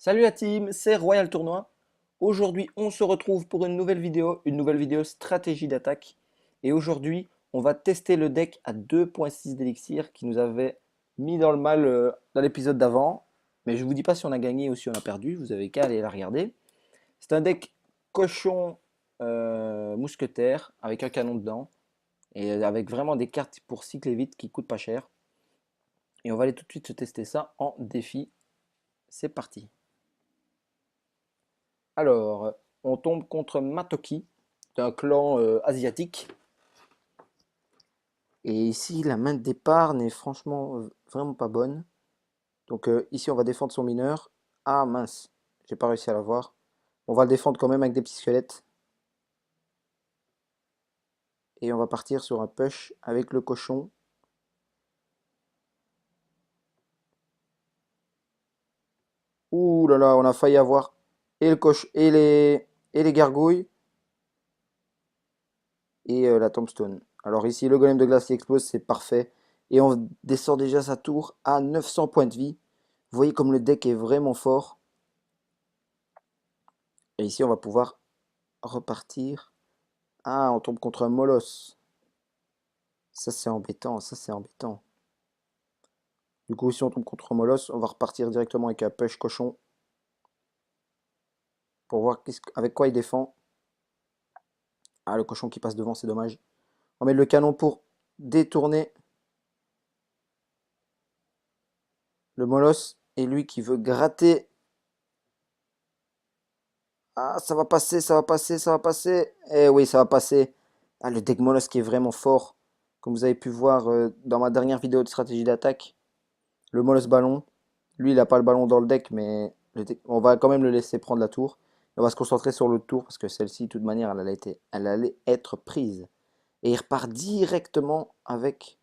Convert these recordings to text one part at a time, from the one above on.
Salut la team, c'est Royal Tournoi. Aujourd'hui, on se retrouve pour une nouvelle vidéo stratégie d'attaque. Et aujourd'hui, on va tester le deck à 2.6 d'élixir qui nous avait mis dans le mal dans l'épisode d'avant. Mais je vous dis pas si on a gagné ou si on a perdu, vous avez qu'à aller la regarder. C'est un deck cochon mousquetaire avec un canon dedans et avec vraiment des cartes pour cycler vite qui coûtent pas cher. Et on va aller tout de suite se tester ça en défi. C'est parti. Alors, on tombe contre Matoki, d'un clan asiatique. Et ici, la main de départ n'est franchement vraiment pas bonne. Donc ici, on va défendre son mineur. Ah mince, j'ai pas réussi à l'avoir. On va le défendre quand même avec des petits squelettes. Et on va partir sur un push avec le cochon. Ouh là là, on a failli avoir et le coche et les gargouilles et la tombstone. Alors ici, le golem de glace qui explose, c'est parfait. Et on descend déjà sa tour à 900 points de vie. Vous voyez comme le deck est vraiment fort. Et ici, on va pouvoir repartir. Ah, on tombe contre un molosse. Ça, c'est embêtant. Ça, c'est embêtant. Du coup, si on tombe contre un molosse, on va repartir directement avec un push cochon. Pour voir avec quoi il défend. Ah, le cochon qui passe devant, c'est dommage. On met le canon pour détourner le molosse. Et lui qui veut gratter. Ah, ça va passer, ça va passer, ça va passer. Eh oui, ça va passer. Ah, le deck molosse qui est vraiment fort. Comme vous avez pu voir dans ma dernière vidéo de stratégie d'attaque. Le molosse ballon. Lui, il n'a pas le ballon dans le deck, mais on va quand même le laisser prendre la tour. On va se concentrer sur l'autre tour, parce que celle-ci, de toute manière, elle allait être prise. Et il repart directement avec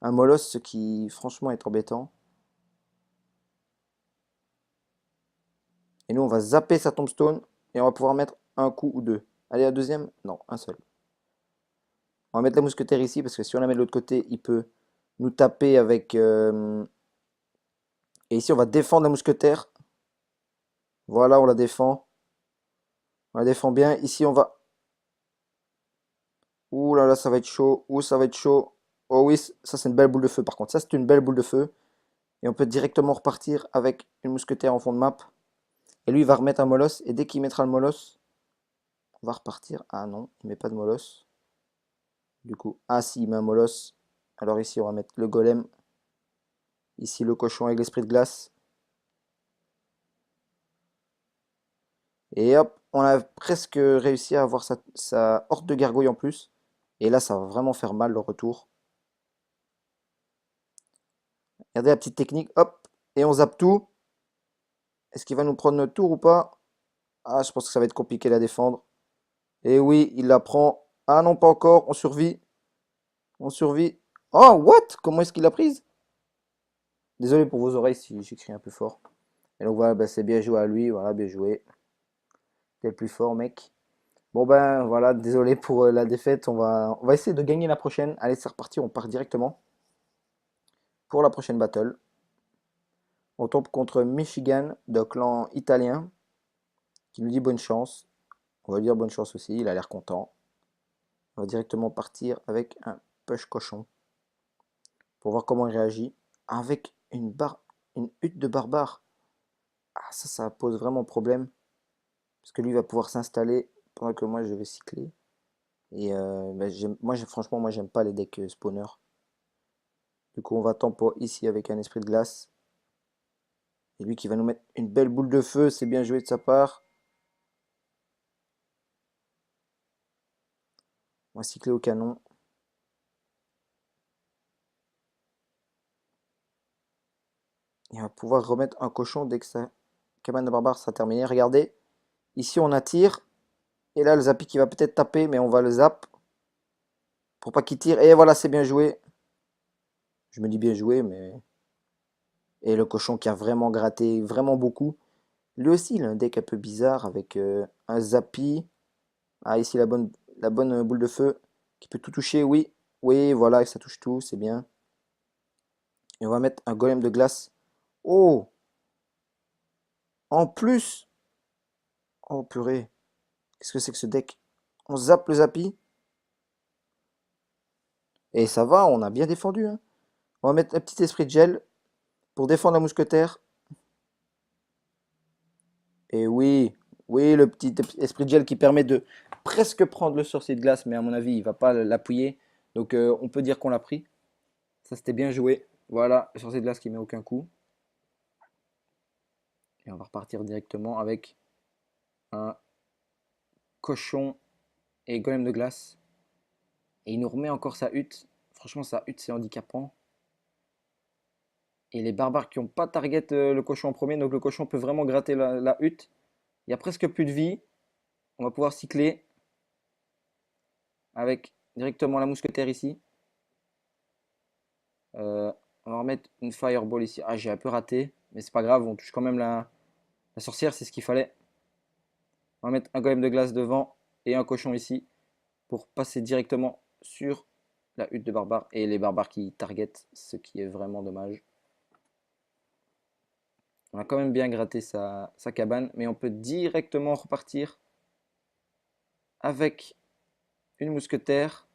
un molosse, ce qui, franchement, est embêtant. Et nous, on va zapper sa tombstone, et on va pouvoir mettre un coup ou deux. Allez, la deuxième? Non, un seul. On va mettre la mousquetaire ici, parce que si on la met de l'autre côté, il peut nous taper avec... Et ici, on va défendre la mousquetaire. Voilà, on la défend. On la défend bien. Ici, on va... Ouh là là, ça va être chaud. Ouh, ça va être chaud. Oh oui, ça c'est une belle boule de feu par contre. Ça c'est une belle boule de feu. Et on peut directement repartir avec une mousquetaire en fond de map. Et lui, il va remettre un molosse. Et dès qu'il mettra le molosse, on va repartir. Ah non, il met pas de molosse. Du coup, ah si, il met un molosse. Alors ici, on va mettre le golem. Ici, le cochon avec l'esprit de glace. Et hop, on a presque réussi à avoir sa horde de gargouilles en plus. Et là, ça va vraiment faire mal le retour. Regardez la petite technique. Hop, et on zappe tout. Est-ce qu'il va nous prendre notre tour ou pas? Ah, je pense que ça va être compliqué à la défendre. Et oui, il la prend. Ah non, pas encore. On survit. On survit. Oh, what? Comment est-ce qu'il l'a prise? Désolé pour vos oreilles si j'écris un peu fort. Et donc voilà, bah, c'est bien joué à lui. Voilà, bien joué. T'es le plus fort, mec. Bon ben voilà, désolé pour la défaite. On va essayer de gagner la prochaine. Allez, c'est reparti. On part directement pour la prochaine battle. On tombe contre Michigan de clan italien qui nous dit bonne chance. On va lui dire bonne chance aussi. Il a l'air content. On va directement partir avec un push cochon pour voir comment il réagit. Avec une hutte de barbare. Ah, ça pose vraiment problème. Parce que lui va pouvoir s'installer pendant que moi je vais cycler. Et bah, franchement, moi j'aime pas les decks spawner. Du coup, on va tempo ici avec un esprit de glace. Et lui qui va nous mettre une belle boule de feu, c'est bien joué de sa part. On va cycler au canon. Et on va pouvoir remettre un cochon dès que sa cabane de barbare sera terminée. Regardez, ici on attire. Et là, le zappi qui va peut-être taper, mais on va le zap. Pour pas qu'il tire. Et voilà, c'est bien joué. Je me dis bien joué, mais... Et le cochon qui a vraiment gratté, vraiment beaucoup. Lui aussi, il a un deck un peu bizarre avec un zappi. Ah, ici la bonne boule de feu qui peut tout toucher. Oui, oui, voilà, ça touche tout, c'est bien. Et on va mettre un golem de glace. Oh! En plus, oh purée, qu'est-ce que c'est que ce deck? On zappe le Zappy. Et ça va, on a bien défendu, hein. On va mettre un petit esprit de gel pour défendre la mousquetaire. Et oui, oui, le petit esprit de gel qui permet de presque prendre le sorcier de glace, mais à mon avis, il va pas l'appuyer. Donc on peut dire qu'on l'a pris. Ça, c'était bien joué. Voilà, le sorcier de glace qui met aucun coup. Et on va repartir directement avec un cochon et golem de glace. Et il nous remet encore sa hutte. Franchement, sa hutte, c'est handicapant. Et les barbares qui n'ont pas target le cochon en premier, donc le cochon peut vraiment gratter la hutte. Il y a presque plus de vie. On va pouvoir cycler avec directement la mousquetaire ici. On va remettre une fireball ici. Ah, j'ai un peu raté, mais c'est pas grave, on touche quand même la sorcière, c'est ce qu'il fallait. On va mettre un golem de glace devant et un cochon ici pour passer directement sur la hutte de barbares et les barbares qui target, ce qui est vraiment dommage. On a quand même bien gratté sa cabane, mais on peut directement repartir avec une mousquetaire.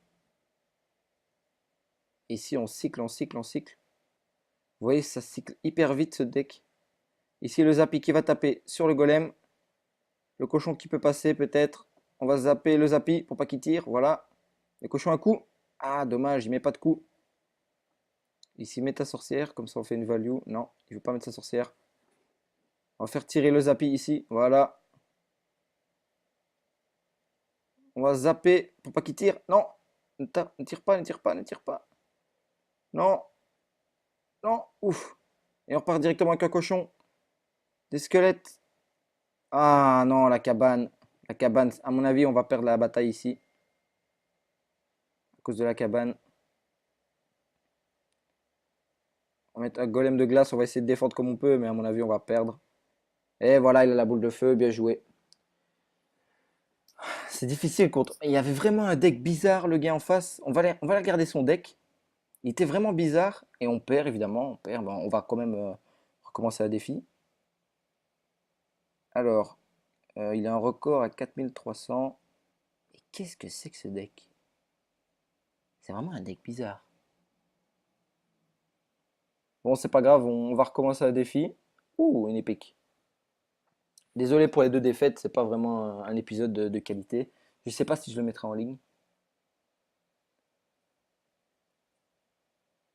Ici, on cycle, on cycle, on cycle. Vous voyez, ça cycle hyper vite ce deck. Ici, le Zappy qui va taper sur le golem. Le cochon qui peut passer peut-être. On va zapper le Zappy pour pas qu'il tire. Voilà. Le cochon un coup. Ah, dommage, il met pas de coup. Ici, met ta sorcière. Comme ça, on fait une value. Non, il ne veut pas mettre sa sorcière. On va faire tirer le Zappy ici. Voilà. On va zapper pour pas qu'il tire. Non, ne tire pas, ne tire pas, ne tire pas. Non, non, ouf. Et on repart directement avec un cochon. Des squelettes. Ah non, la cabane. La cabane, à mon avis, on va perdre la bataille ici. À cause de la cabane. On va mettre un golem de glace. On va essayer de défendre comme on peut. Mais à mon avis, on va perdre. Et voilà, il a la boule de feu. Bien joué. C'est difficile contre. Il y avait vraiment un deck bizarre, le gars en face. On va regarder son deck. Il était vraiment bizarre. Et on perd, évidemment. On perd. Bon, on va quand même recommencer la défi. Alors, il a un record à 4300. Et qu'est-ce que c'est que ce deck? C'est vraiment un deck bizarre. Bon, c'est pas grave, on va recommencer la défi. Ouh, une épique. Désolé pour les deux défaites, c'est pas vraiment un épisode de qualité. Je sais pas si je le mettrai en ligne.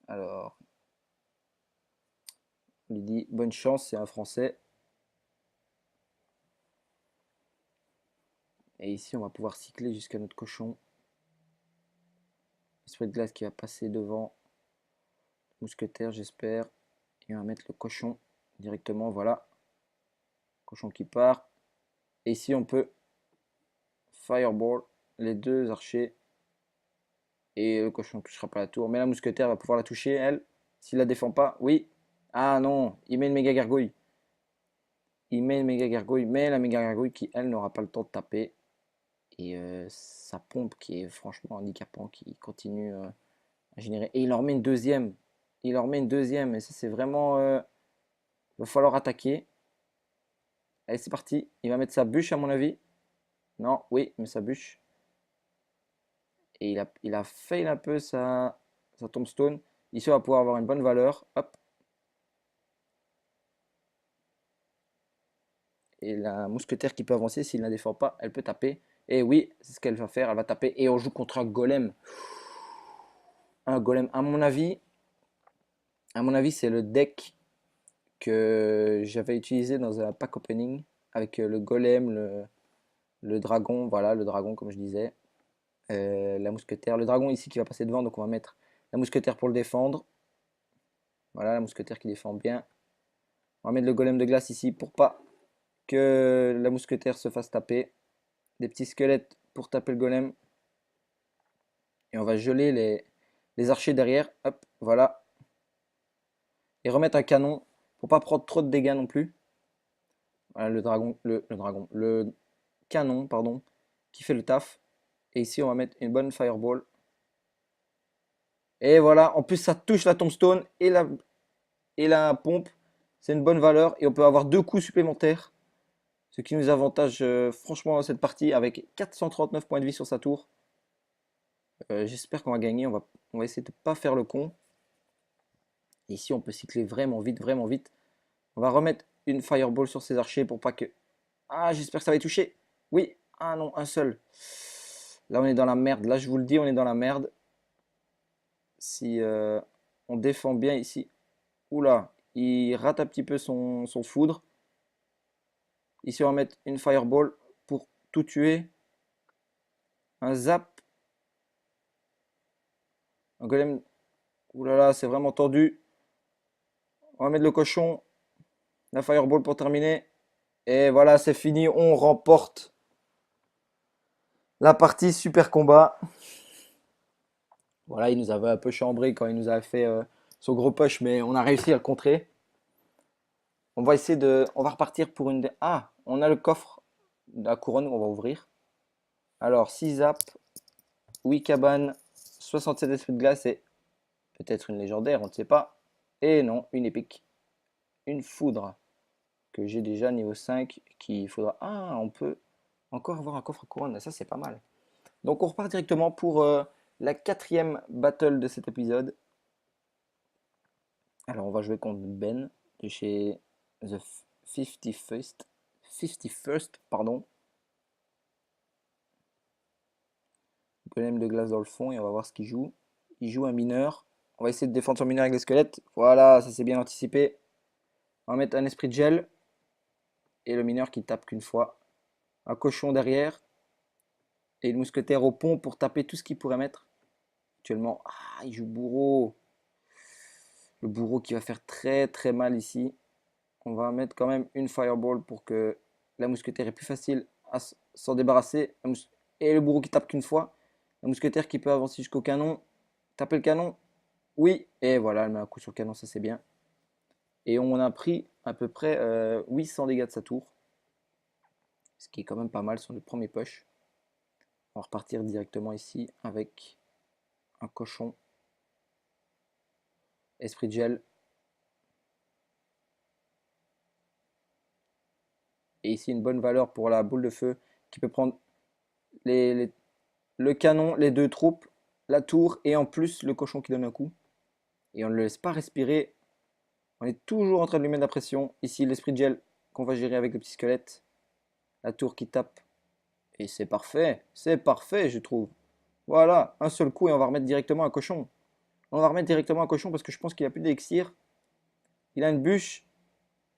Alors, on lui dit bonne chance, c'est un français. Et ici, on va pouvoir cycler jusqu'à notre cochon. Esprit de glace qui va passer devant. Mousquetaire, j'espère. Et on va mettre le cochon directement, voilà. Cochon qui part. Et ici, on peut fireball les deux archers. Et le cochon ne touchera pas la tour. Mais la mousquetaire va pouvoir la toucher, elle. S'il la défend pas, oui. Ah non, il met une méga gargouille. Il met une méga gargouille, mais la méga gargouille qui, elle, n'aura pas le temps de taper. Et sa pompe qui est franchement handicapant, qui continue à générer. Et il en remet une deuxième. Il en remet une deuxième. Et ça, c'est vraiment... il va falloir attaquer. Allez, c'est parti. Il va mettre sa bûche, à mon avis. Non, oui, mais sa bûche. Et il a fail un peu sa tombstone. Ici, on va pouvoir avoir une bonne valeur. Hop. Et la mousquetaire qui peut avancer, s'il ne la défend pas, elle peut taper. Et oui, c'est ce qu'elle va faire. Elle va taper. Et on joue contre un golem. Un golem. À mon avis, c'est le deck que j'avais utilisé dans un pack opening avec le golem, le dragon. Voilà, le dragon, comme je disais. La mousquetaire. Le dragon ici qui va passer devant. Donc on va mettre la mousquetaire pour le défendre. Voilà, la mousquetaire qui défend bien. On va mettre le golem de glace ici pour pas que la mousquetaire se fasse taper. Des petits squelettes pour taper le golem. Et on va geler les archers derrière. Hop, voilà. Et remettre un canon pour pas prendre trop de dégâts non plus. Voilà le canon, pardon, qui fait le taf. Et ici, on va mettre une bonne fireball. Et voilà, en plus, ça touche la tombstone et la pompe. C'est une bonne valeur et on peut avoir 2 coups supplémentaires. Ce qui nous avantage franchement dans cette partie avec 439 points de vie sur sa tour. J'espère qu'on va gagner. On va essayer de ne pas faire le con. Ici, on peut cycler vraiment vite, vraiment vite. On va remettre une fireball sur ses archers pour pas que... Ah, j'espère que ça va y toucher. Oui. Ah non, un seul. Là, on est dans la merde. Là, je vous le dis, on est dans la merde. Si on défend bien ici. Oula, il rate un petit peu son foudre. Ici, on va mettre une fireball pour tout tuer. Un zap. Un golem. Oulala, c'est vraiment tordu. On va mettre le cochon. La fireball pour terminer. Et voilà, c'est fini. On remporte la partie super combat. Voilà, il nous avait un peu chambré quand il nous avait fait son gros push, mais on a réussi à le contrer. On va essayer de. On va repartir pour une. Ah, on a le coffre de la couronne qu'on va ouvrir. Alors, 6 zap, 8 cabanes, 67 esprits de glace et peut-être une légendaire, on ne sait pas. Et non, une épique. Une foudre que j'ai déjà niveau 5 qu'il faudra. Ah, on peut encore avoir un coffre à couronne, ça c'est pas mal. Donc on repart directement pour la 4e battle de cet épisode. Alors on va jouer contre Ben de chez The 51st, pardon. Golem de glace dans le fond et on va voir ce qu'il joue. Il joue un mineur. On va essayer de défendre son mineur avec les squelettes. Voilà, ça c'est bien anticipé. On va mettre un esprit de gel. Et le mineur qui tape qu'une fois. Un cochon derrière. Et le mousquetaire au pont pour taper tout ce qu'il pourrait mettre. Actuellement, ah, il joue bourreau. Le bourreau qui va faire très très mal ici. On va mettre quand même une fireball pour que la mousquetaire est plus facile à s'en débarrasser. Et le bourreau qui tape qu'une fois. La mousquetaire qui peut avancer jusqu'au canon. Taper le canon. Oui. Et voilà, elle met un coup sur le canon, ça c'est bien. Et on a pris à peu près 800 dégâts de sa tour. Ce qui est quand même pas mal sur le premier push. On va repartir directement ici avec un cochon. Esprit de gel. Et ici une bonne valeur pour la boule de feu qui peut prendre le canon, les 2 troupes, la tour et en plus le cochon qui donne un coup. Et on ne le laisse pas respirer. On est toujours en train de lui mettre de la pression. Ici l'esprit de gel qu'on va gérer avec le petit squelette. La tour qui tape. Et c'est parfait je trouve. Voilà, un seul coup et on va remettre directement un cochon. On va remettre directement un cochon parce que je pense qu'il n'a plus d'élixir. Il a une bûche,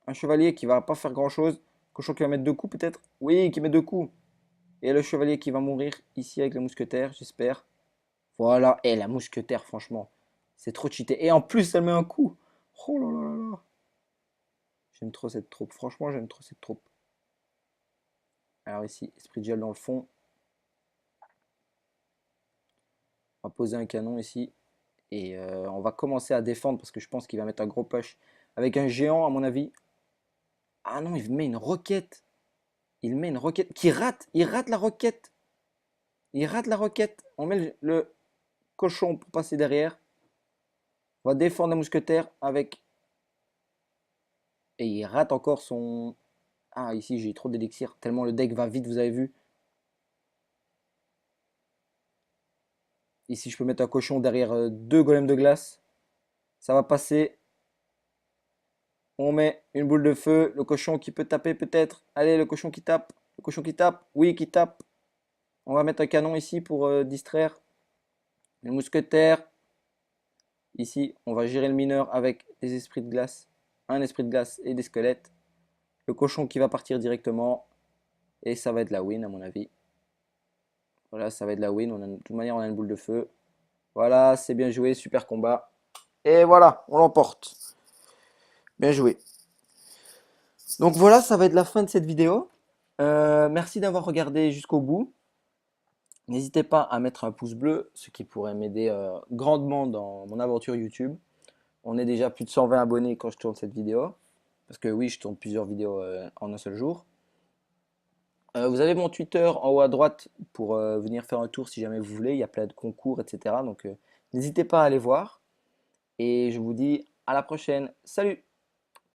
un chevalier qui va pas faire grand chose. Cochon qui va mettre 2 coups peut-être. Oui, qui met 2 coups. Et le chevalier qui va mourir ici avec le mousquetaire, j'espère. Voilà, et la mousquetaire, franchement, c'est trop cheaté. Et en plus, elle met un coup. Oh là là là là. J'aime trop cette troupe, franchement, j'aime trop cette troupe. Alors ici, esprit de gel dans le fond. On va poser un canon ici. Et on va commencer à défendre parce que je pense qu'il va mettre un gros push. Avec un géant, à mon avis. Ah non, il met une roquette. Il met une roquette qui rate. Il rate la roquette. Il rate la roquette. On met le cochon pour passer derrière. On va défendre la mousquetaire avec... Et il rate encore son... Ah, ici, j'ai trop d'élixir. Tellement le deck va vite, vous avez vu. Ici, je peux mettre un cochon derrière 2 golems de glace. Ça va passer. On met une boule de feu. Le cochon qui peut taper peut-être. Allez, le cochon qui tape. Le cochon qui tape. Oui, qui tape. On va mettre un canon ici pour distraire. Le mousquetaire. Ici, on va gérer le mineur avec des esprits de glace. Un esprit de glace et des squelettes. Le cochon qui va partir directement. Et ça va être la win à mon avis. Voilà, ça va être la win. De toute manière, on a une boule de feu. Voilà, c'est bien joué. Super combat. Et voilà, on l'emporte. Bien joué. Donc voilà, ça va être la fin de cette vidéo. Merci d'avoir regardé jusqu'au bout. N'hésitez pas à mettre un pouce bleu, ce qui pourrait m'aider grandement dans mon aventure YouTube. On est déjà plus de 120 abonnés quand je tourne cette vidéo. Parce que oui, je tourne plusieurs vidéos en un seul jour. Vous avez mon Twitter en haut à droite pour venir faire un tour si jamais vous voulez. Il y a plein de concours, etc. Donc n'hésitez pas à aller voir. Et je vous dis à la prochaine. Salut!